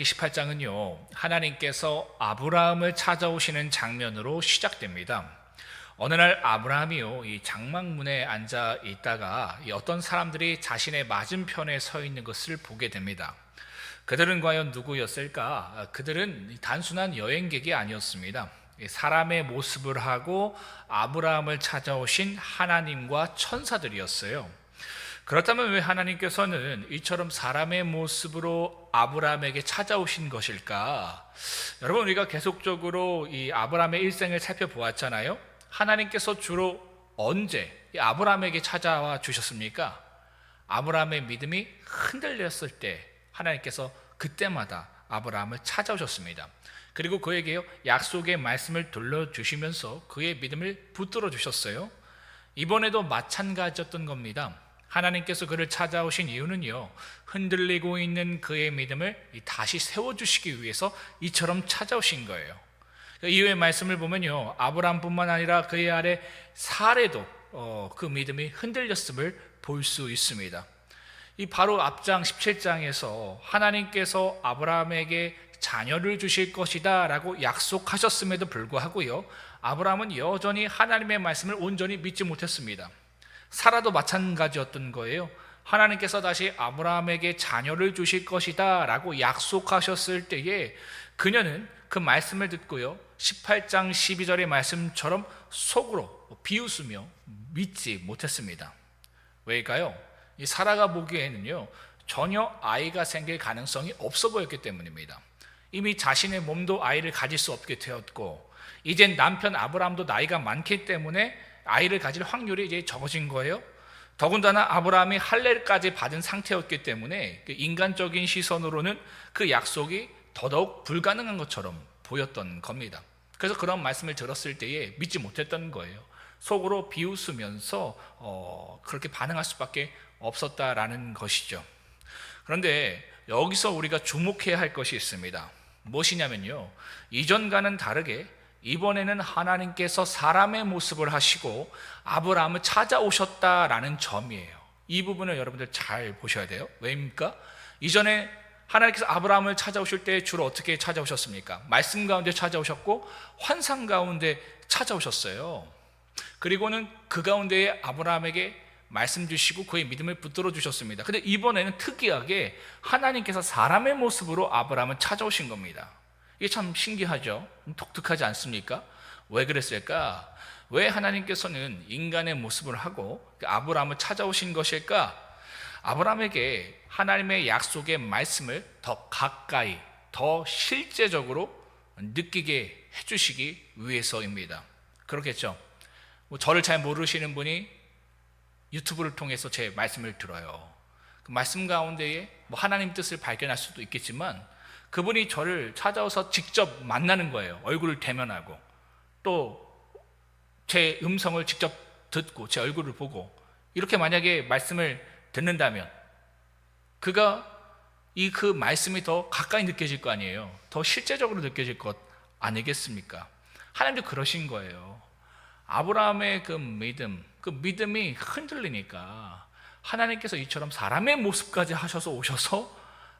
28장은요, 하나님께서 아브라함을 찾아오시는 장면으로 시작됩니다. 어느 날 아브라함이요, 이 장막문에 앉아 있다가 어떤 사람들이 자신의 맞은편에 서 있는 것을 보게 됩니다. 그들은 과연 누구였을까? 그들은 단순한 여행객이 아니었습니다. 사람의 모습을 하고 아브라함을 찾아오신 하나님과 천사들이었어요. 그렇다면 왜 하나님께서는 이처럼 사람의 모습으로 아브라함에게 찾아오신 것일까? 여러분, 우리가 계속적으로 이 아브라함의 일생을 살펴보았잖아요. 하나님께서 주로 언제 이 아브라함에게 찾아와 주셨습니까? 아브라함의 믿음이 흔들렸을 때 하나님께서 그때마다 아브라함을 찾아오셨습니다. 그리고 그에게 약속의 말씀을 들려주시면서 그의 믿음을 붙들어 주셨어요. 이번에도 마찬가지였던 겁니다. 하나님께서 그를 찾아오신 이유는요, 흔들리고 있는 그의 믿음을 다시 세워주시기 위해서 이처럼 찾아오신 거예요. 이후의 말씀을 보면요, 아브라함뿐만 아니라 그의 아래 사레도 그 믿음이 흔들렸음을 볼 수 있습니다. 이 바로 앞장 17장에서 하나님께서 아브라함에게 자녀를 주실 것이다 라고 약속하셨음에도 불구하고요, 아브라함은 여전히 하나님의 말씀을 온전히 믿지 못했습니다. 사라도 마찬가지였던 거예요. 하나님께서 다시 아브라함에게 자녀를 주실 것이다 라고 약속하셨을 때에 그녀는 그 말씀을 듣고요, 18장 12절의 말씀처럼 속으로 비웃으며 믿지 못했습니다. 왜일까요? 이 사라가 보기에는요, 전혀 아이가 생길 가능성이 없어 보였기 때문입니다. 이미 자신의 몸도 아이를 가질 수 없게 되었고, 이젠 남편 아브라함도 나이가 많기 때문에 아이를 가질 확률이 이제 적어진 거예요. 더군다나 아브라함이 할례까지 받은 상태였기 때문에 인간적인 시선으로는 그 약속이 더더욱 불가능한 것처럼 보였던 겁니다. 그래서 그런 말씀을 들었을 때에 믿지 못했던 거예요. 속으로 비웃으면서 그렇게 반응할 수밖에 없었다라는 것이죠. 그런데 여기서 우리가 주목해야 할 것이 있습니다. 무엇이냐면요, 이전과는 다르게 이번에는 하나님께서 사람의 모습을 하시고 아브라함을 찾아오셨다라는 점이에요. 이 부분을 여러분들 잘 보셔야 돼요. 왜입니까? 이전에 하나님께서 아브라함을 찾아오실 때 주로 어떻게 찾아오셨습니까? 말씀 가운데 찾아오셨고 환상 가운데 찾아오셨어요. 그리고는 그 가운데에 아브라함에게 말씀 주시고 그의 믿음을 붙들어 주셨습니다. 근데 이번에는 특이하게 하나님께서 사람의 모습으로 아브라함을 찾아오신 겁니다. 이게 참 신기하죠? 독특하지 않습니까? 왜 그랬을까? 왜 하나님께서는 인간의 모습을 하고 아브라함을 찾아오신 것일까? 아브라함에게 하나님의 약속의 말씀을 더 가까이, 더 실제적으로 느끼게 해주시기 위해서입니다. 그렇겠죠? 저를 잘 모르시는 분이 유튜브를 통해서 제 말씀을 들어요. 그 말씀 가운데에 하나님 뜻을 발견할 수도 있겠지만 그분이 저를 찾아와서 직접 만나는 거예요. 얼굴을 대면하고 또 제 음성을 직접 듣고 제 얼굴을 보고 이렇게 만약에 말씀을 듣는다면 그가 그 말씀이 더 가까이 느껴질 거 아니에요. 더 실제적으로 느껴질 것 아니겠습니까? 하나님도 그러신 거예요. 아브라함의 그 믿음이 흔들리니까 하나님께서 이처럼 사람의 모습까지 하셔서 오셔서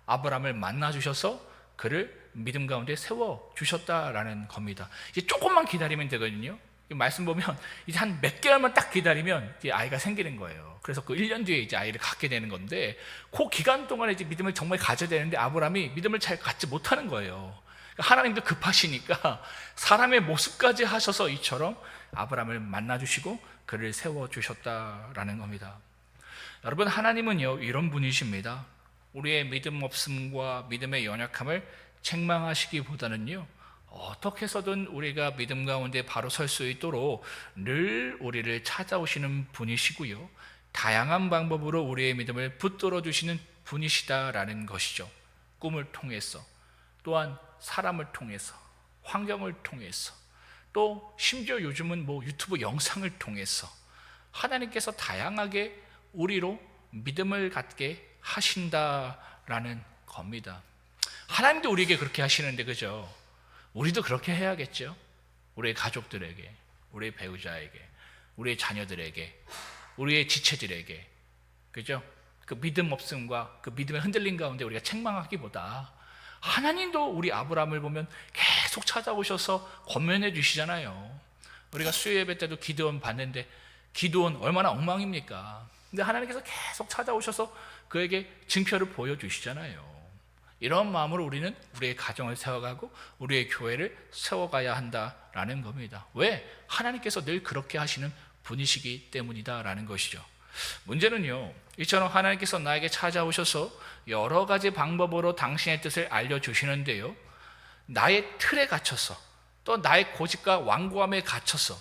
아브라함을 만나 주셔서 그를 믿음 가운데 세워 주셨다라는 겁니다. 이제 조금만 기다리면 되거든요. 말씀 보면 이제 한 몇 개월만 딱 기다리면 이제 아이가 생기는 거예요. 그래서 그 1년 뒤에 이제 아이를 갖게 되는 건데 그 기간 동안에 이제 믿음을 정말 가져야 되는데 아브라함이 믿음을 잘 갖지 못하는 거예요. 하나님도 급하시니까 사람의 모습까지 하셔서 이처럼 아브라함을 만나 주시고 그를 세워 주셨다라는 겁니다. 여러분, 하나님은요 이런 분이십니다. 우리의 믿음 없음과 믿음의 연약함을 책망하시기보다는요, 어떻게 해서든 우리가 믿음 가운데 바로 설 수 있도록 늘 우리를 찾아오시는 분이시고요, 다양한 방법으로 우리의 믿음을 붙들어 주시는 분이시다라는 것이죠. 꿈을 통해서, 또한 사람을 통해서, 환경을 통해서, 또 심지어 요즘은 유튜브 영상을 통해서 하나님께서 다양하게 우리로 믿음을 갖게 하신다라는 겁니다. 하나님도 우리에게 그렇게 하시는데, 그죠? 우리도 그렇게 해야겠죠? 우리의 가족들에게, 우리의 배우자에게, 우리의 자녀들에게, 우리의 지체들에게, 그죠? 그 믿음 없음과 그 믿음의 흔들림 가운데 우리가 책망하기보다 하나님도 우리 아브라함을 보면 계속 찾아오셔서 권면해 주시잖아요. 우리가 수요 예배 때도 기드온 봤는데 기드온 얼마나 엉망입니까? 근데 하나님께서 계속 찾아오셔서 그에게 증표를 보여주시잖아요. 이런 마음으로 우리는 우리의 가정을 세워가고 우리의 교회를 세워가야 한다라는 겁니다. 왜? 하나님께서 늘 그렇게 하시는 분이시기 때문이다라는 것이죠. 문제는요, 이처럼 하나님께서 나에게 찾아오셔서 여러 가지 방법으로 당신의 뜻을 알려주시는데요, 나의 틀에 갇혀서, 또 나의 고집과 완고함에 갇혀서,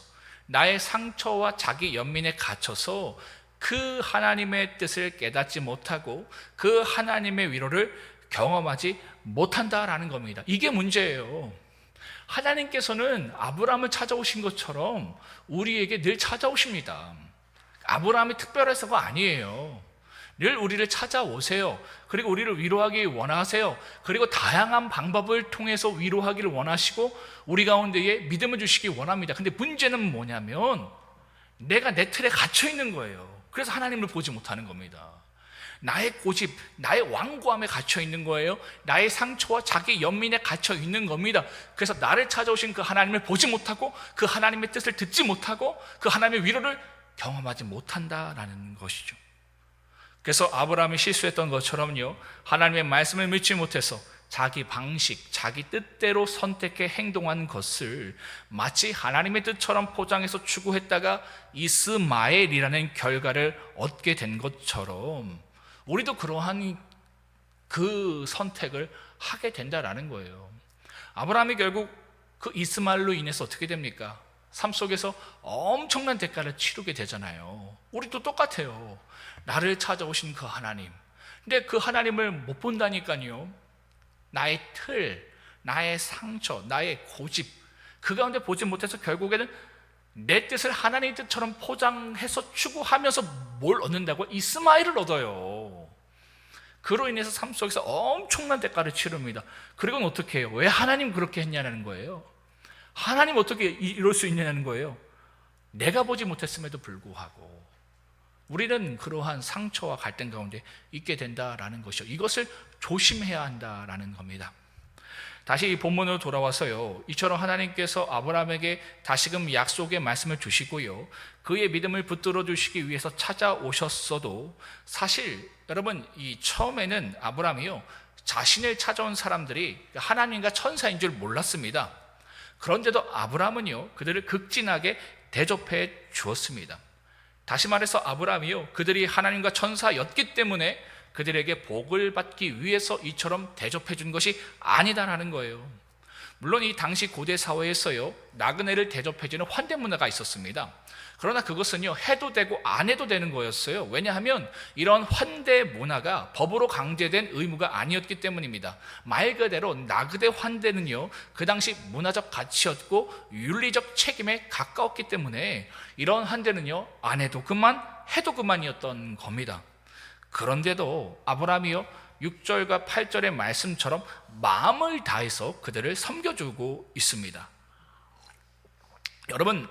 나의 상처와 자기 연민에 갇혀서 그 하나님의 뜻을 깨닫지 못하고 그 하나님의 위로를 경험하지 못한다라는 겁니다. 이게 문제예요. 하나님께서는 아브라함을 찾아오신 것처럼 우리에게 늘 찾아오십니다. 아브라함이 특별해서가 아니에요. 늘 우리를 찾아오세요. 그리고 우리를 위로하기 원하세요. 그리고 다양한 방법을 통해서 위로하기를 원하시고 우리 가운데에 믿음을 주시기 원합니다. 근데 문제는 뭐냐면 내가 내 틀에 갇혀 있는 거예요. 그래서 하나님을 보지 못하는 겁니다. 나의 고집, 나의 완고함에 갇혀 있는 거예요. 나의 상처와 자기 연민에 갇혀 있는 겁니다. 그래서 나를 찾아오신 그 하나님을 보지 못하고 그 하나님의 뜻을 듣지 못하고 그 하나님의 위로를 경험하지 못한다라는 것이죠. 그래서 아브라함이 실수했던 것처럼요, 하나님의 말씀을 믿지 못해서 자기 방식, 자기 뜻대로 선택해 행동한 것을 마치 하나님의 뜻처럼 포장해서 추구했다가 이스마엘이라는 결과를 얻게 된 것처럼 우리도 그러한 그 선택을 하게 된다라는 거예요. 아브라함이 결국 그 이스마엘로 인해서 어떻게 됩니까? 삶 속에서 엄청난 대가를 치르게 되잖아요. 우리도 똑같아요. 나를 찾아오신 그 하나님, 근데 그 하나님을 못 본다니까요. 나의 틀, 나의 상처, 나의 고집, 그 가운데 보지 못해서 결국에는 내 뜻을 하나님의 뜻처럼 포장해서 추구하면서 뭘 얻는다고? 이스마엘을 얻어요. 그로 인해서 삶 속에서 엄청난 대가를 치릅니다. 그리고는 어떻게 해요? 왜 하나님 그렇게 했냐는 거예요. 하나님 어떻게 이럴 수 있냐는 거예요. 내가 보지 못했음에도 불구하고 우리는 그러한 상처와 갈등 가운데 있게 된다라는 것이죠. 이것을 조심해야 한다라는 겁니다. 다시 이 본문으로 돌아와서요, 이처럼 하나님께서 아브라함에게 다시금 약속의 말씀을 주시고요, 그의 믿음을 붙들어 주시기 위해서 찾아오셨어도 사실 여러분, 이 처음에는 아브라함이요, 자신을 찾아온 사람들이 하나님과 천사인 줄 몰랐습니다. 그런데도 아브라함은요, 그들을 극진하게 대접해 주었습니다. 다시 말해서 아브라함이요, 그들이 하나님과 천사였기 때문에 그들에게 복을 받기 위해서 이처럼 대접해 준 것이 아니다라는 거예요. 물론 이 당시 고대 사회에서요, 나그네를 대접해 주는 환대 문화가 있었습니다. 그러나 그것은요, 해도 되고 안 해도 되는 거였어요. 왜냐하면 이런 환대 문화가 법으로 강제된 의무가 아니었기 때문입니다. 말 그대로 나그네 환대는요, 그 당시 문화적 가치였고 윤리적 책임에 가까웠기 때문에 이런 환대는요, 안 해도 그만, 해도 그만이었던 겁니다. 그런데도 아브라함이요, 6절과 8절의 말씀처럼 마음을 다해서 그들을 섬겨주고 있습니다. 여러분,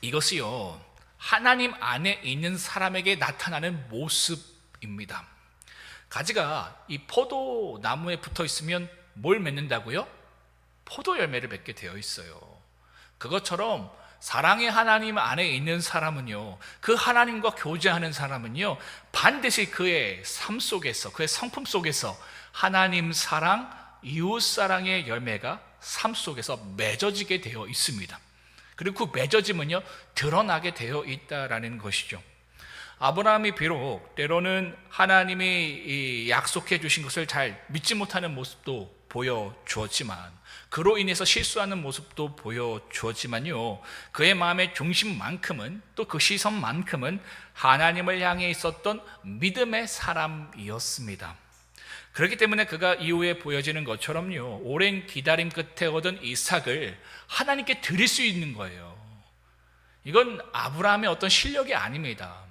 이것이요, 하나님 안에 있는 사람에게 나타나는 모습입니다. 가지가 이 포도나무에 붙어 있으면 뭘 맺는다고요? 포도 열매를 맺게 되어 있어요. 그것처럼 사랑의 하나님 안에 있는 사람은요, 그 하나님과 교제하는 사람은요, 반드시 그의 삶 속에서, 그의 성품 속에서 하나님 사랑, 이웃 사랑의 열매가 삶 속에서 맺어지게 되어 있습니다. 그리고 그 맺어짐은요, 드러나게 되어 있다라는 것이죠. 아브라함이 비록 때로는 하나님이 약속해 주신 것을 잘 믿지 못하는 모습도 보여주었지만, 그로 인해서 실수하는 모습도 보여주었지만요, 그의 마음의 중심만큼은, 또 그 시선만큼은 하나님을 향해 있었던 믿음의 사람이었습니다. 그렇기 때문에 그가 이후에 보여지는 것처럼요, 오랜 기다림 끝에 얻은 이삭을 하나님께 드릴 수 있는 거예요. 이건 아브라함의 어떤 실력이 아닙니다.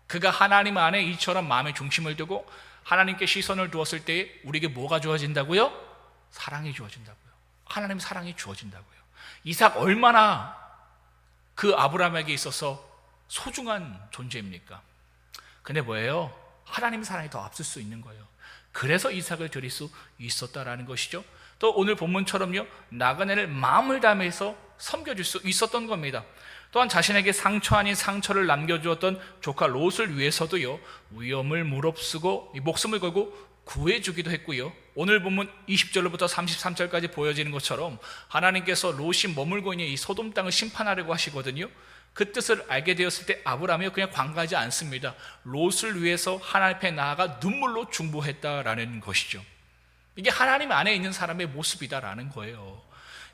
그가 하나님 안에 이처럼 마음의 중심을 두고 하나님께 시선을 두었을 때 우리에게 뭐가 주어진다고요? 사랑이 주어진다고요. 하나님 사랑이 주어진다고요. 이삭 얼마나 그 아브라함에게 있어서 소중한 존재입니까? 근데 뭐예요? 하나님 사랑이 더 앞설 수 있는 거예요. 그래서 이삭을 드릴 수 있었다라는 것이죠. 또 오늘 본문처럼요, 나그네를 마음을 다해서 섬겨줄 수 있었던 겁니다. 또한 자신에게 상처 아닌 상처를 남겨주었던 조카 롯을 위해서도요, 위험을 무릅쓰고 목숨을 걸고 구해주기도 했고요. 오늘 본문 20절로부터 33절까지 보여지는 것처럼 하나님께서 롯이 머물고 있는 이 소돔 땅을 심판하려고 하시거든요. 그 뜻을 알게 되었을 때 아브라함이 그냥 관가하지 않습니다. 롯을 위해서 하나님 앞에 나아가 눈물로 중보했다라는 것이죠. 이게 하나님 안에 있는 사람의 모습이다라는 거예요.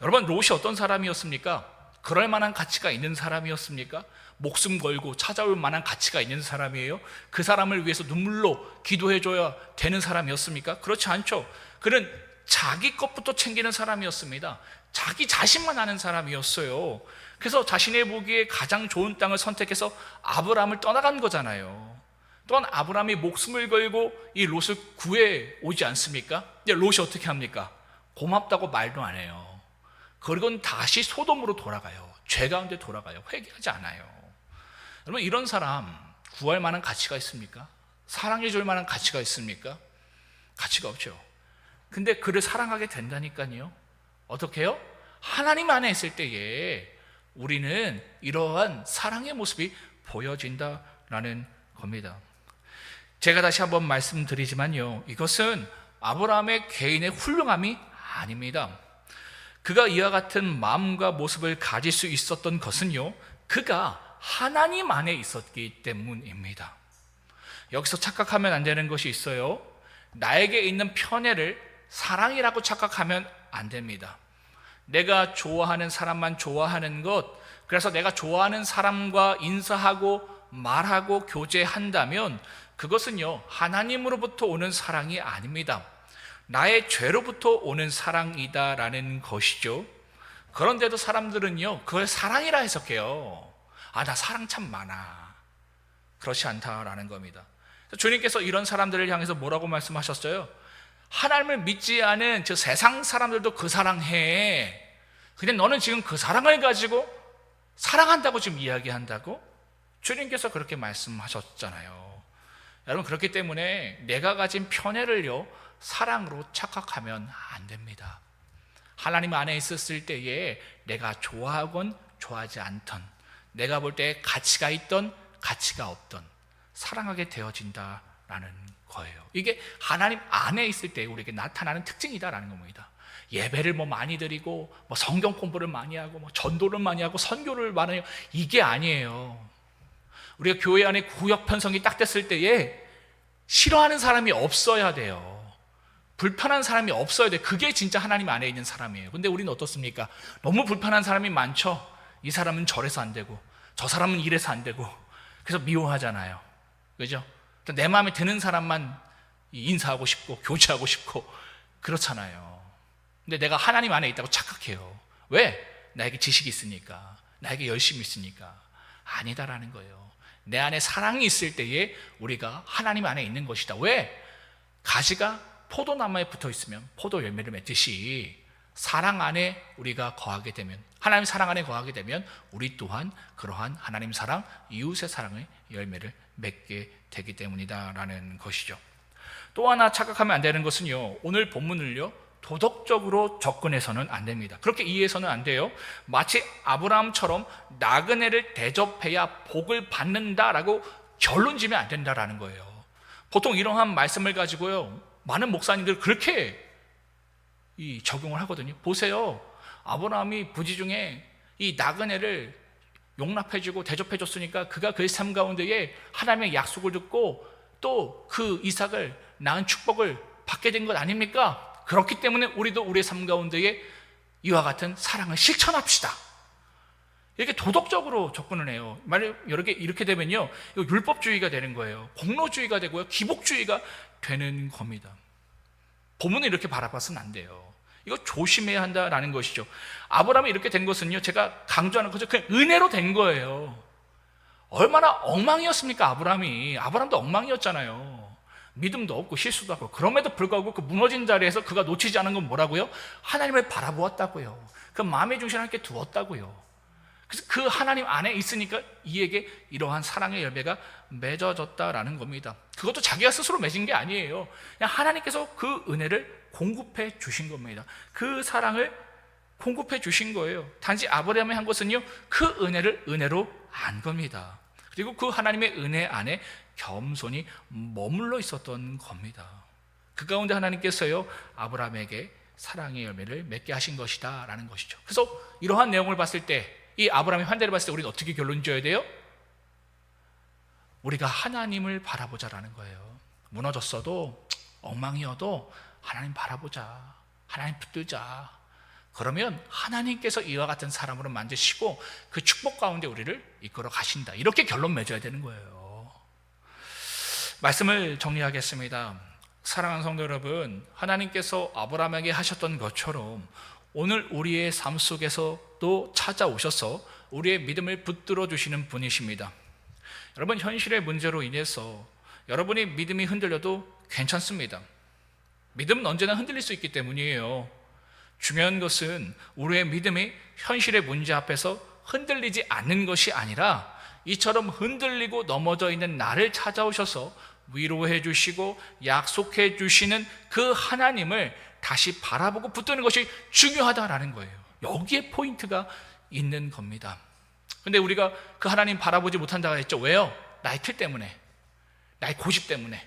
여러분, 롯이 어떤 사람이었습니까? 그럴 만한 가치가 있는 사람이었습니까? 목숨 걸고 찾아올 만한 가치가 있는 사람이에요? 그 사람을 위해서 눈물로 기도해줘야 되는 사람이었습니까? 그렇지 않죠. 그는 자기 것부터 챙기는 사람이었습니다. 자기 자신만 아는 사람이었어요. 그래서 자신의 보기에 가장 좋은 땅을 선택해서 아브라함을 떠나간 거잖아요. 또한 아브라함이 목숨을 걸고 이 롯을 구해 오지 않습니까? 근데 롯이 어떻게 합니까? 고맙다고 말도 안 해요. 그리고는 다시 소돔으로 돌아가요. 죄 가운데 돌아가요. 회개하지 않아요. 여러분, 이런 사람 구할 만한 가치가 있습니까? 사랑해 줄 만한 가치가 있습니까? 가치가 없죠. 근데 그를 사랑하게 된다니까요. 어떻게 해요? 하나님 안에 있을 때에 우리는 이러한 사랑의 모습이 보여진다라는 겁니다. 제가 다시 한번 말씀드리지만요, 이것은 아브라함의 개인의 훌륭함이 아닙니다. 그가 이와 같은 마음과 모습을 가질 수 있었던 것은요, 그가 하나님 안에 있었기 때문입니다. 여기서 착각하면 안 되는 것이 있어요. 나에게 있는 편애를 사랑이라고 착각하면 안 됩니다. 내가 좋아하는 사람만 좋아하는 것, 그래서 내가 좋아하는 사람과 인사하고 말하고 교제한다면 그것은요, 하나님으로부터 오는 사랑이 아닙니다. 나의 죄로부터 오는 사랑이다라는 것이죠. 그런데도 사람들은요, 그걸 사랑이라 해석해요. 나 사랑 참 많아. 그렇지 않다라는 겁니다. 주님께서 이런 사람들을 향해서 뭐라고 말씀하셨어요? 하나님을 믿지 않은 저 세상 사람들도 그 사랑해. 근데 너는 지금 그 사랑을 가지고 사랑한다고 지금 이야기한다고? 주님께서 그렇게 말씀하셨잖아요. 여러분, 그렇기 때문에 내가 가진 편애를요, 사랑으로 착각하면 안 됩니다. 하나님 안에 있었을 때에 내가 좋아하건 좋아하지 않던, 내가 볼 때 가치가 있던 가치가 없던 사랑하게 되어진다라는 거예요. 이게 하나님 안에 있을 때 우리에게 나타나는 특징이다라는 겁니다. 예배를 많이 드리고 성경 공부를 많이 하고 전도를 많이 하고 선교를 많이 하고 이게 아니에요. 우리가 교회 안에 구역 편성이 딱 됐을 때에 싫어하는 사람이 없어야 돼요. 불편한 사람이 없어야 돼. 그게 진짜 하나님 안에 있는 사람이에요. 근데 우리는 어떻습니까? 너무 불편한 사람이 많죠. 이 사람은 저래서 안 되고 저 사람은 이래서 안 되고, 그래서 미워하잖아요. 그죠? 내 마음에 드는 사람만 인사하고 싶고 교제하고 싶고 그렇잖아요. 근데 내가 하나님 안에 있다고 착각해요. 왜? 나에게 지식이 있으니까, 나에게 열심이 있으니까. 아니다라는 거예요. 내 안에 사랑이 있을 때에 우리가 하나님 안에 있는 것이다. 왜? 가지가 포도나무에 붙어 있으면 포도 열매를 맺듯이 사랑 안에 우리가 거하게 되면, 하나님 사랑 안에 거하게 되면 우리 또한 그러한 하나님 사랑, 이웃의 사랑의 열매를 맺게 되기 때문이다라는 것이죠. 또 하나 착각하면 안 되는 것은요, 오늘 본문을요, 도덕적으로 접근해서는 안 됩니다. 그렇게 이해해서는 안 돼요. 마치 아브라함처럼 나그네를 대접해야 복을 받는다라고 결론 지면 안 된다라는 거예요. 보통 이러한 말씀을 가지고요, 많은 목사님들 그렇게 적용을 하거든요. 보세요, 아브라함이 부지 중에 이 나그네를 용납해주고 대접해줬으니까 그가 그의 삶 가운데에 하나님의 약속을 듣고 또 그 이삭을 낳은 축복을 받게 된 것 아닙니까? 그렇기 때문에 우리도 우리의 삶 가운데에 이와 같은 사랑을 실천합시다. 이렇게 도덕적으로 접근을 해요. 만약 이렇게 되면요, 이거 율법주의가 되는 거예요. 공로주의가 되고요, 기복주의가 되는 겁니다. 본문을 이렇게 바라봐서는 안 돼요. 이거 조심해야 한다라는 것이죠. 아브라함이 이렇게 된 것은요, 제가 강조하는 거죠, 그냥 은혜로 된 거예요. 얼마나 엉망이었습니까? 아브라함도 엉망이었잖아요. 믿음도 없고 실수도 하고. 그럼에도 불구하고 그 무너진 자리에서 그가 놓치지 않은 건 뭐라고요? 하나님을 바라보았다고요. 그 마음의 중심을 함께 두었다고요. 그래서 그 하나님 안에 있으니까 이에게 이러한 사랑의 열매가 맺어졌다라는 겁니다. 그것도 자기가 스스로 맺은 게 아니에요. 그냥 하나님께서 그 은혜를 공급해 주신 겁니다. 그 사랑을 공급해 주신 거예요. 단지 아브라함이 한 것은요, 그 은혜를 은혜로 안 겁니다. 그리고 그 하나님의 은혜 안에 겸손히 머물러 있었던 겁니다. 그 가운데 하나님께서요, 아브라함에게 사랑의 열매를 맺게 하신 것이다 라는 것이죠. 그래서 이러한 내용을 봤을 때, 이 아브라함의 환대를 봤을 때 우리는 어떻게 결론 지어야 돼요? 우리가 하나님을 바라보자라는 거예요. 무너졌어도 엉망이어도 하나님 바라보자, 하나님 붙들자. 그러면 하나님께서 이와 같은 사람으로 만드시고 그 축복 가운데 우리를 이끌어 가신다. 이렇게 결론 맺어야 되는 거예요. 말씀을 정리하겠습니다. 사랑하는 성도 여러분, 하나님께서 아브라함에게 하셨던 것처럼 오늘 우리의 삶 속에서도 찾아오셔서 우리의 믿음을 붙들어 주시는 분이십니다. 여러분, 현실의 문제로 인해서 여러분의 믿음이 흔들려도 괜찮습니다. 믿음은 언제나 흔들릴 수 있기 때문이에요. 중요한 것은 우리의 믿음이 현실의 문제 앞에서 흔들리지 않는 것이 아니라 이처럼 흔들리고 넘어져 있는 나를 찾아오셔서 위로해 주시고 약속해 주시는 그 하나님을 다시 바라보고 붙드는 것이 중요하다라는 거예요. 여기에 포인트가 있는 겁니다. 근데 우리가 그 하나님 바라보지 못한다고 했죠. 왜요? 나의 틀 때문에, 나의 고집 때문에,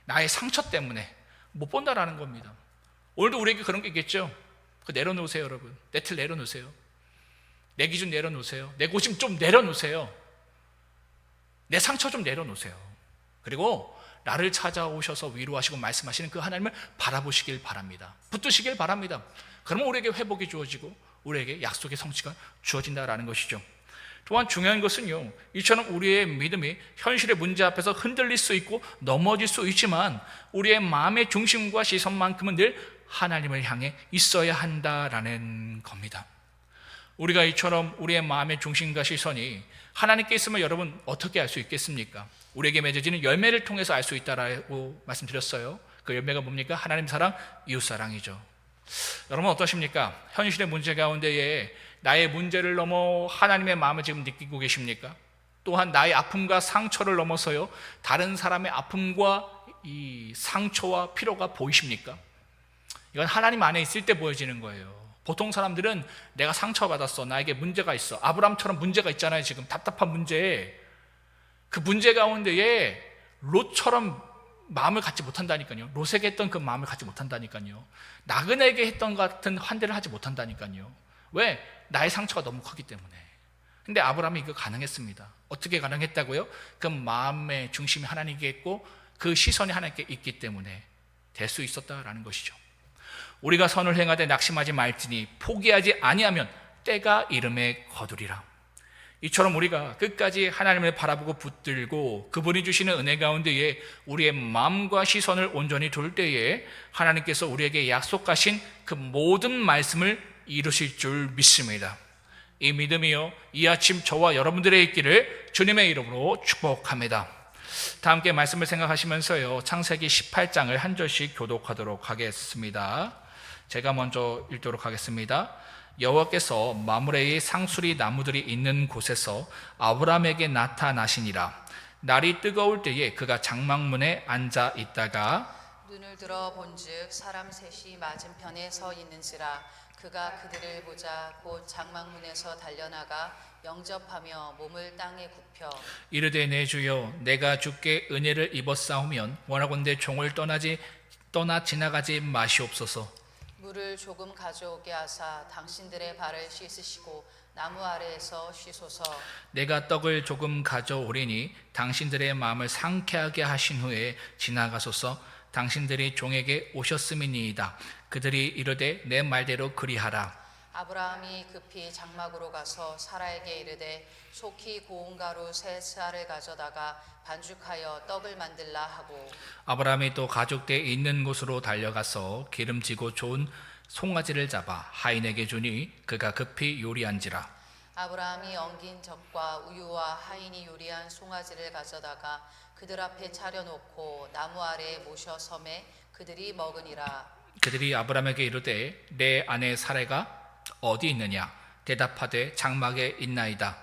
나의 상처 때문에 못 본다라는 겁니다. 오늘도 우리에게 그런 게 있겠죠. 그 내려놓으세요, 여러분. 내 틀 내려놓으세요. 내 기준 내려놓으세요. 내 고집 좀 내려놓으세요. 내 상처 좀 내려놓으세요. 그리고 나를 찾아오셔서 위로하시고 말씀하시는 그 하나님을 바라보시길 바랍니다. 붙드시길 바랍니다. 그러면 우리에게 회복이 주어지고 우리에게 약속의 성취가 주어진다라는 것이죠. 또한 중요한 것은요, 이처럼 우리의 믿음이 현실의 문제 앞에서 흔들릴 수 있고 넘어질 수 있지만 우리의 마음의 중심과 시선만큼은 늘 하나님을 향해 있어야 한다라는 겁니다. 우리가 이처럼 우리의 마음의 중심과 시선이 하나님께 있으면 여러분 어떻게 알 수 있겠습니까? 우리에게 맺어지는 열매를 통해서 알 수 있다라고 말씀드렸어요. 그 열매가 뭡니까? 하나님 사랑, 이웃 사랑이죠. 여러분 어떠십니까? 현실의 문제 가운데에 나의 문제를 넘어 하나님의 마음을 지금 느끼고 계십니까? 또한 나의 아픔과 상처를 넘어서요, 다른 사람의 아픔과 이 상처와 피로가 보이십니까? 이건 하나님 안에 있을 때 보여지는 거예요. 보통 사람들은 내가 상처받았어, 나에게 문제가 있어, 아브라함처럼 문제가 있잖아요. 지금 답답한 문제, 그 문제 가운데에 롯처럼 마음을 갖지 못한다니까요. 롯에게 했던 그 마음을 갖지 못한다니까요. 나그네에게 했던 같은 환대를 하지 못한다니까요. 왜? 나의 상처가 너무 크기 때문에. 근데 아브라함이 이거 가능했습니다. 어떻게 가능했다고요? 그 마음의 중심이 하나님께 있고 그 시선이 하나님께 있기 때문에 될 수 있었다라는 것이죠. 우리가 선을 행하되 낙심하지 말지니 포기하지 아니하면 때가 이름에 거두리라. 이처럼 우리가 끝까지 하나님을 바라보고 붙들고 그분이 주시는 은혜 가운데에 우리의 마음과 시선을 온전히 둘 때에 하나님께서 우리에게 약속하신 그 모든 말씀을 이루실 줄 믿습니다. 이 믿음이요, 이 아침 저와 여러분들의 있기를 주님의 이름으로 축복합니다. 다 함께 말씀을 생각하시면서요, 창세기 18장을 한 절씩 교독하도록 하겠습니다. 제가 먼저 읽도록 하겠습니다. 여호와께서 마므레의 상수리 나무들이 있는 곳에서 아브라함에게 나타나시니라. 날이 뜨거울 때에 그가 장막문에 앉아 있다가 눈을 들어 본즉 사람 셋이 맞은편에 서 있는지라. 그가 그들을 보자 곧 장막문에서 달려나가 영접하며 몸을 땅에 굽혀 이르되 내 주여, 내가 주께 은혜를 입었사오면 원하건대 종을 떠나 지나가지 마시옵소서. 물을 조금 가져오게 하사 당신들의 발을 씻으시고 나무 아래에서 쉬소서. 내가 떡을 조금 가져오리니 당신들의 마음을 상쾌하게 하신 후에 지나가소서. 당신들이 종에게 오셨음이니이다. 그들이 이르되 내 말대로 그리하라. 아브라함이 급히 장막으로 가서 사라에게 이르되 속히 고운 가루 세 쌀을 가져다가 반죽하여 떡을 만들라 하고 아브라함이 또 가족대 있는 곳으로 달려가서 기름지고 좋은 송아지를 잡아 하인에게 주니 그가 급히 요리한지라. 아브라함이 엉긴 젖과 우유와 하인이 요리한 송아지를 가져다가 그들 앞에 차려놓고 나무 아래에 모셔 섬에 그들이 먹으니라. 그들이 아브라함에게 이르되 내 아내 사레가 어디 있느냐? 대답하되 장막에 있나이다.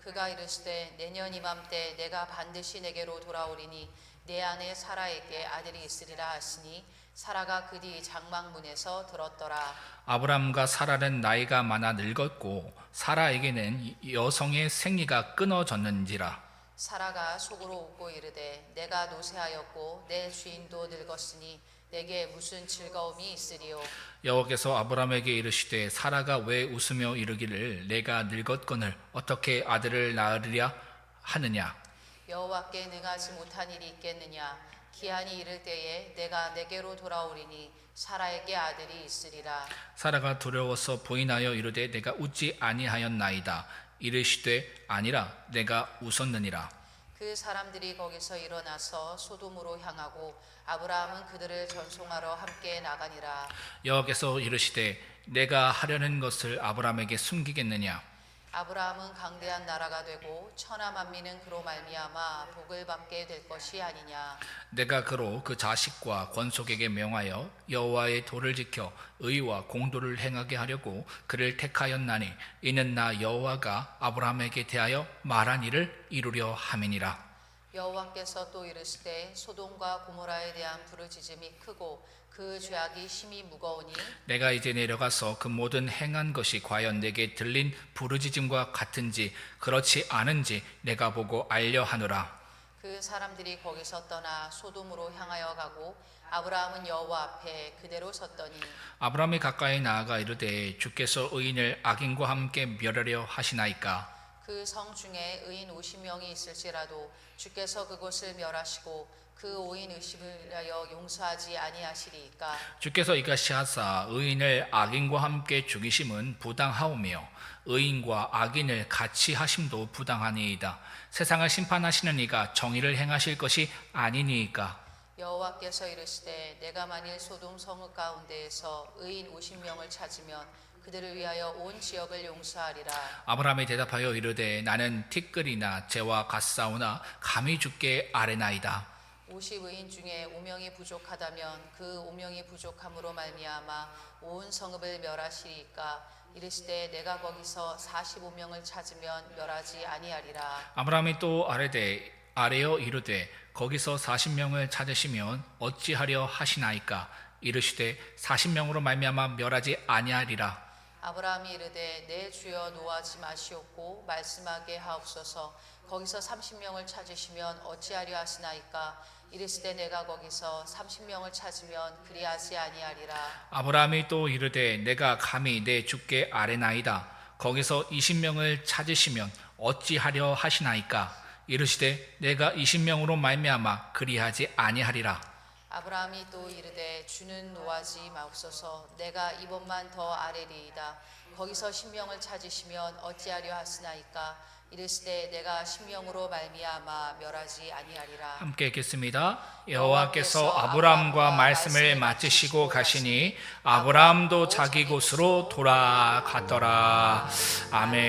그가 이르시되 내년 이맘때 내가 반드시 내게로 돌아오리니 내 아내 사라에게 아들이 있으리라 하시니 사라가 그 뒤 장막문에서 들었더라. 아브람과 사라는 나이가 많아 늙었고 사라에게는 여성의 생리가 끊어졌는지라. 사라가 속으로 웃고 이르되 내가 노쇠하였고 내 주인도 늙었으니 내게 무슨 즐거움이 있으리요. 여호와께서 아브람에게 이르시되 사라가 왜 웃으며 이르기를 내가 늙었거늘 어떻게 아들을 낳으리라 하느냐. 여호와께 능하지 못한 일이 있겠느냐. 기한이 이를 때에 내가 내게로 돌아오리니 사라에게 아들이 있으리라. 사라가 두려워서 부인하여 이르되 내가 웃지 아니하였나이다. 이르시되 아니라 내가 웃었느니라. 그 사람들이 거기서 일어나서 소돔으로 향하고 아브라함은 그들을 전송하러 함께 나가니라. 여호와께서 이르시되 내가 하려는 것을 아브람에게 숨기겠느냐. 아브라함은 강대한 나라가 되고 천하 만민은 그로 말미암아 복을 받게 될 것이 아니냐. 내가 그로 그 자식과 권속에게 명하여 여호와의 도를 지켜 의와 공도를 행하게 하려고 그를 택하였나니 이는 나 여호와가 아브라함에게 대하여 말한 일을 이루려 함이니라. 여호와께서 또 이르시되 소돔과 고모라에 대한 부르짖음이 크고 그 죄악이 심히 무거우니 내가 이제 내려가서 그 모든 행한 것이 과연 내게 들린 부르짖음과 같은지 그렇지 않은지 내가 보고 알려 하노라. 그 사람들이 거기서 떠나 소돔으로 향하여 가고 아브라함은 여호와 앞에 그대로 섰더니 아브라함이 가까이 나아가 이르되 주께서 의인을 악인과 함께 멸하려 하시나이까. 그 성 중에 의인 50명이 있을지라도 주께서 그곳을 멸하시고 그 오인 의심을 위하여 용서하지 아니하시리이까. 주께서 이같이 하사 의인을 악인과 함께 죽이심은 부당하오며 의인과 악인을 같이 하심도 부당하니이다. 세상을 심판하시는 이가 정의를 행하실 것이 아니니이까. 여호와께서 이르시되 내가 만일 소돔 성읍 가운데에서 의인 50명을 찾으면 그들을 위하여 온 지역을 용서하리라. 아브라함이 대답하여 이르되 나는 티끌이나 재와 같사오나 감히 주께 아뢰나이다. 50의인 중에 5명이 부족하다면 그 5명이 부족함으로 말미암아 온 성읍을 멸하시리까. 이르시되 내가 거기서 45명을 찾으면 멸하지 아니하리라. 아브라함이 또 아뢰어 이르되 거기서 40명을 찾으시면 어찌하려 하시나이까. 이르시되 40명으로 말미암아 멸하지 아니하리라. 아브라함이 이르되 내 주여 노하지 마시옵고 말씀하게 하옵소서. 거기서 30명을 찾으시면 어찌하려 하시나이까. 이르시되 내가 거기서 30명을 찾으면 그리하지 아니하리라. 아브라함이 또 이르되 내가 감히 내 주께 아뢰나이다. 거기서 20명을 찾으시면 어찌하려 하시나이까. 이르시되 내가 20명으로 말미암아 그리하지 아니하리라. 아브라함이 또 이르되 주는 노하지 마옵소서. 내가 이번만 더 아뢰리이다. 거기서 10명을 찾으시면 어찌하려 하시나이까. 이르시되 내가 10명으로 말미암아 멸하지 아니하리라. 함께 읽겠습니다. 여호와께서 아브라함과 말씀을 마치시고 가시니 아브라함도 자기 곳으로 돌아갔더라. 아멘.